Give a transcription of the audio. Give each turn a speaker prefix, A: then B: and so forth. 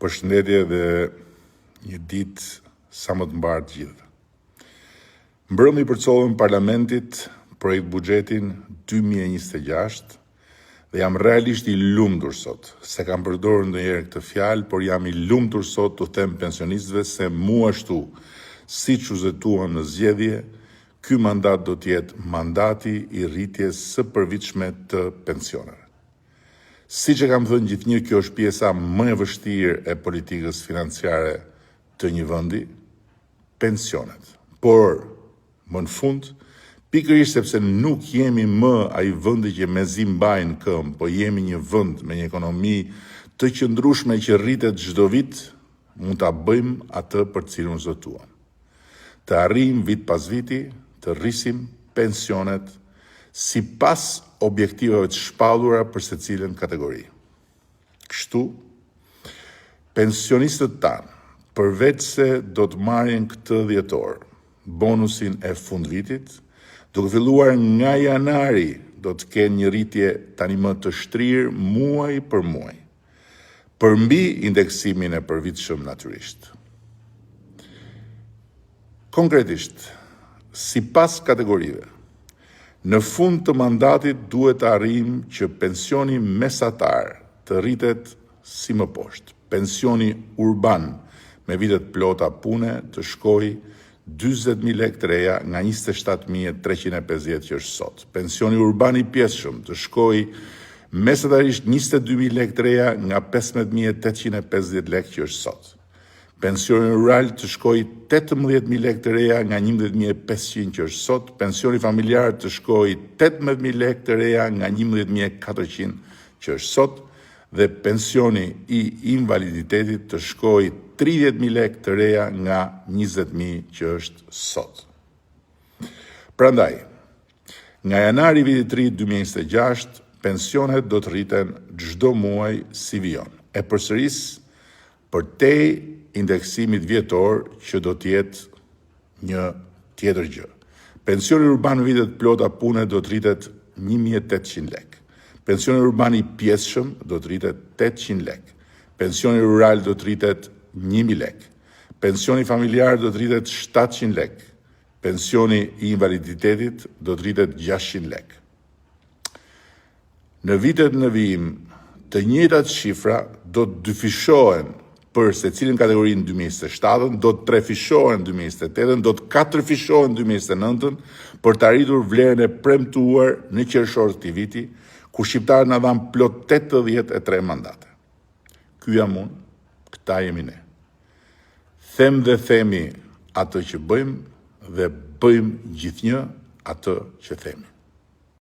A: Përshëndetje dhe një ditë sa më të mbarë të gjithëve. Mbrëmë i përcollëm Parlamentit projekt buxhetin 2026 dhe jam realisht i lumtur sot, se kam përdorur ndonjëherë këtë fjalë, por jam i lumtur sot të them pensionistëve se mua ashtu, siç u zëtuan në zgjedhje, ky mandat do të jetë mandati i rritjes së përvitshme të pensioneve. Siç e kam thënë gjithnjë, kjo është pjesa më e vështirë e politikës financiare të një vendi, pensionet. Por, më në fund, pikërisht sepse nuk jemi më ai vendi që mezi mbajnë këmbë, po jemi një vend me një ekonomi të qëndrueshme që rritet çdo vit, mund ta bëjmë atë për cilën zotuam. Të arrijmë vit pas viti, të rrisim pensionet sipas objektivave të shpallura për secilën kategori. Kështu, pensionistët tanë, përveç se do të marrin këtë dhjetor, bonusin e fundvitit, duke filluar nga janari do të kenë një rritje tani më të shtrirë muaj për muaj, përmbi indeksimin e përvitshëm natyrisht. Konkretisht, sipas kategorive, në fund të mandatit duhet të arrijmë që pensioni mesatar të rritet si më poshtë. Pensioni urban me vitet plota pune të shkojë 40.000 lekë të reja nga 27.350 që është sot. Pensioni urban i pjesshëm të shkojë mesatarisht 22.000 lekë të reja nga 15.850 lekë që është sot. Pensioni rural të shkojë 18.000 lekë të reja nga 11.500 që është sot. Pensioni familjar të shkojë 18.000 lekë të reja nga 11.400 që është sot. Dhe pensioni i invaliditetit të shkojë 30.000 lekë të reja nga 20.000 që është sot. Prandaj, nga janari vitit të ri 2026, pensionet do të rriten çdo muaj si vijon. E përsëris për te indeksimit vjetor që do të jetë një tjetër gjë. Pensioni urban në vitet plota pune do të rritet 1.800 lekë. Pensioni urban i pjesshëm do të rritet 800 lekë. Pensioni rural do të rritet 1.000 lekë. Pensioni familjar do të rritet 700 lekë. Pensioni i invaliditetit do të rritet 600 lekë. Në vitet në vijim, të njëjtat shifra do të dyfishohen për secilën kategorinë 2027, do të trefishohen 2028, do të katërfishohen 2029 për të arritur vlerën e premtuar në qershor të këtij viti, ku shqiptarët na dhanë plot 83 mandate. Ky jam unë, këta jemi ne. Them dhe themi atë që bëjmë dhe bëjmë gjithnjë atë që themi.